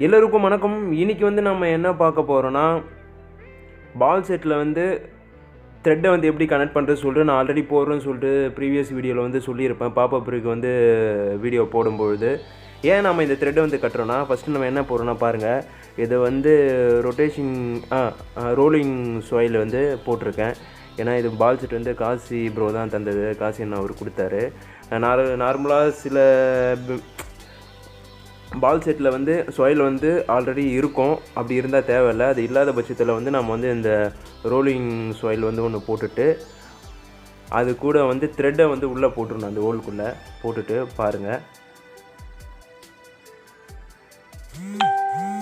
எல்லோருக்கும் வணக்கம். இன்றைக்கி வந்து நம்ம என்ன பார்க்க போகிறோன்னா, பால் செட்டில் வந்து த்ரெட்டை வந்து எப்படி கனெக்ட் பண்ணுறது சொல்லிட்டு நான் ஆல்ரெடி போடுறேன்னு சொல்லிட்டு ப்ரீவியஸ் வீடியோவில் வந்து சொல்லியிருப்பேன். பாப்பா பிறகு வந்து வீடியோ போடும்பொழுது ஏன் நம்ம இந்த த்ரெட்டை வந்து கட்டுறோன்னா, ஃபஸ்ட்டு நம்ம என்ன போடுறோன்னா பாருங்கள், இது வந்து ரோலிங் சாயில் வந்து போட்டிருக்கேன். ஏன்னா இது பால் செட் வந்து காசி ப்ரோ தான் தந்தது, காசி என்ன அவர் கொடுத்தாரு. நார்மலாக சில பால் செட்டில் வந்து சாயில் வந்து ஆல்ரெடி இருக்கும், அப்படி இருந்தால் தேவையில்லை. அது இல்லாத பட்சத்தில் வந்து நம்ம வந்து இந்த ரோலிங் சாயில் வந்து ஒன்று போட்டுட்டு அது கூட வந்து த்ரெட்டை வந்து உள்ளே போட்டுருணும், அந்த ஹோல்குள்ளே போட்டுட்டு பாருங்கள்.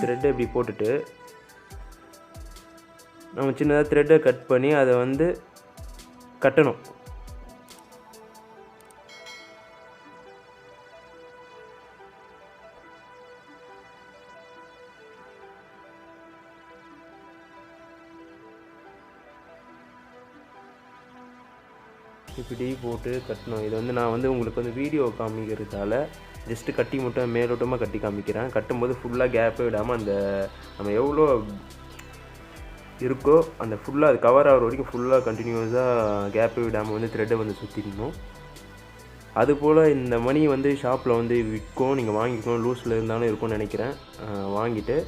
த்ரெட்டை இப்படி போட்டுட்டு நம்ம சின்னதாக த்ரெட்டை கட் பண்ணி அதை வந்து கட்டணும். இப்படி போட்டு கட்டணும். இது வந்து நான் வந்து உங்களுக்கு வந்து வீடியோ காமிக்கிறதால ஜஸ்ட்டு கட்டி மட்டும் மேலோட்டமாக கட்டி காமிக்கிறேன். கட்டும்போது ஃபுல்லாக கேப்பே விடாமல் அந்த நம்ம எவ்வளோ இருக்கோ அந்த ஃபுல்லாக அது கவர் ஆகிற வரைக்கும் ஃபுல்லாக கண்டினியூஸாக கேப்பே விடாமல் வந்து த்ரெட்டை வந்து சுற்றிடணும். அதுபோல் இந்த மணி வந்து ஷாப்பில் வந்து விற்கும், நீங்கள் வாங்கிக்கணும். லூஸில் இருந்தாலும் இருக்கும்னு நினைக்கிறேன். வாங்கிட்டு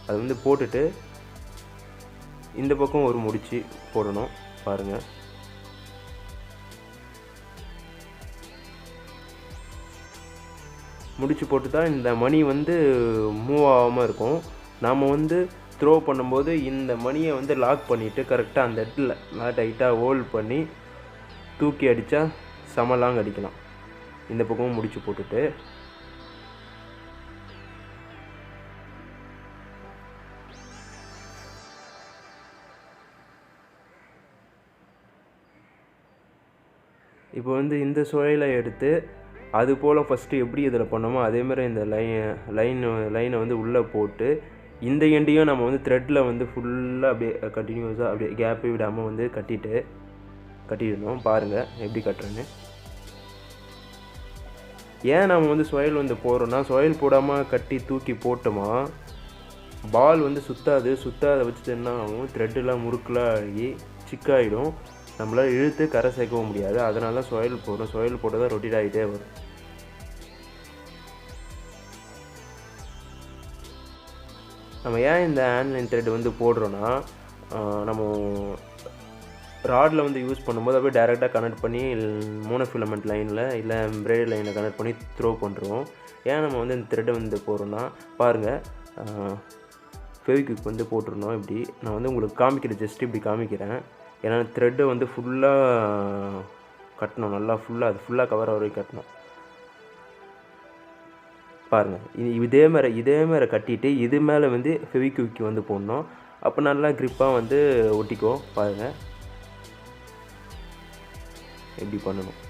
அது வந்து போட்டுட்டு இந்த பக்கம் ஒரு முடிச்சு போடணும் பாருங்கள். முடிச்சு போட்டு தான் இந்த மணி வந்து மூவ் ஆகாமல் இருக்கும். நாம் வந்து த்ரோ பண்ணும்போது இந்த மணியை வந்து லாக் பண்ணிவிட்டு கரெக்டாக அந்த இடத்துல டைட்டாக ஹோல்ட் பண்ணி தூக்கி அடித்தா செம அடிக்கலாம். இந்த பக்கமும் முடிச்சு போட்டுட்டு இப்போ வந்து இந்த சுவையில் எடுத்து அது போல் ஃபஸ்ட்டு எப்படி இதில் பண்ணோமோ அதேமாதிரி இந்த லைனை வந்து உள்ளே போட்டு இந்த எண்டையும் நம்ம வந்து த்ரெட்டில் வந்து ஃபுல்லாக அப்படியே கண்டினியூஸாக அப்படியே கேப்பே விடாமல் வந்து கட்டிடணும். பாருங்கள் எப்படி கட்டுறேன்னு. ஏன் நம்ம வந்து சாயில் வந்து போடுறோன்னா, சாயில் போடாமல் கட்டி தூக்கி போட்டோமா பால் வந்து சுத்தாத வச்சுட்டு என்ன ஆகும், த்ரெட்டெலாம் முறுக்கெலாம் ஆகி சிக்காயிடும். நம்மளால் இழுத்து கரை சேர்க்கவும் முடியாது. அதனால தான் சாயில் போடுறோம். சாயில் போட்டால் தான் ரொட்டேட் ஆகிட்டே வரும். நம்ம ஏன் இந்த ஆன்லைன் த்ரெட் வந்து போடுறோன்னா, நம்ம ராடில் வந்து யூஸ் பண்ணும்போது அப்படியே டேரெக்டாக கனெக்ட் பண்ணி மோனோஃபிலமெண்ட் லைனில் இல்லை எம்ப்ராய்டரி லைனில் கனெக்ட் பண்ணி த்ரோ பண்ணுறோம். ஏன் நம்ம வந்து இந்த த்ரெட்டை வந்து போடுறோன்னா பாருங்கள், ஃபெவிக்விக் வந்து போட்டுருணும். இப்படி நான் வந்து உங்களுக்கு காமிக்கிறேன், ஜஸ்ட் இப்படி காமிக்கிறேன். ஏன்னா த்ரெட்டை வந்து ஃபுல்லாக கட்டணும், நல்லா அது ஃபுல்லாக கவர் ஆகிற வரைக்கும் கட்டணும். பாருங்கள், இதே மாதிரி கட்டிட்டு இது மேலே வந்து ஃபெவிக்விக் வந்து போடணும். அப்போ நல்லா க்ரிப்பாக வந்து ஒட்டிக்கோ. பாருங்கள் எப்படி பண்ணணும்.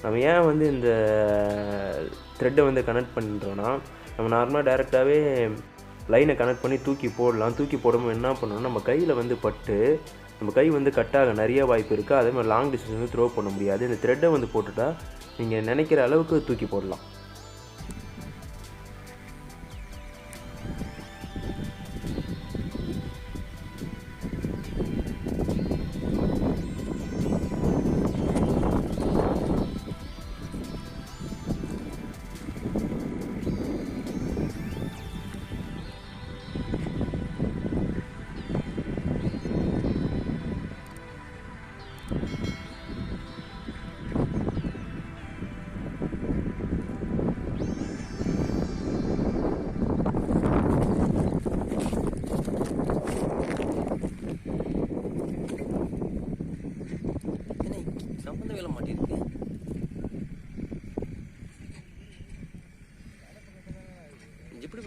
நம்ம ஏன் வந்து இந்த த்ரெட்டை வந்து கனெக்ட் பண்ணுறோன்னா, நம்ம நார்மலாக டேரெக்டாகவே லைனை கனெக்ட் பண்ணி தூக்கி போடலாம். தூக்கி போடும்போது என்ன பண்ணணும், நம்ம கையில் வந்து பட்டு நம்ம கை வந்து கட்டாக நிறைய வாய்ப்பு இருக்குது. அதே மாதிரி லாங் டிஸ்டன்ஸ் வந்து த்ரோ பண்ண முடியாது. இந்த த்ரெட்டை வந்து போட்டுட்டா நீங்கள் நினைக்கிற அளவுக்கு தூக்கி போடலாம். சம்பந்த வேலை மாட்டிருக்கு.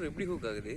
எப்படி ஹூக் ஆகுது?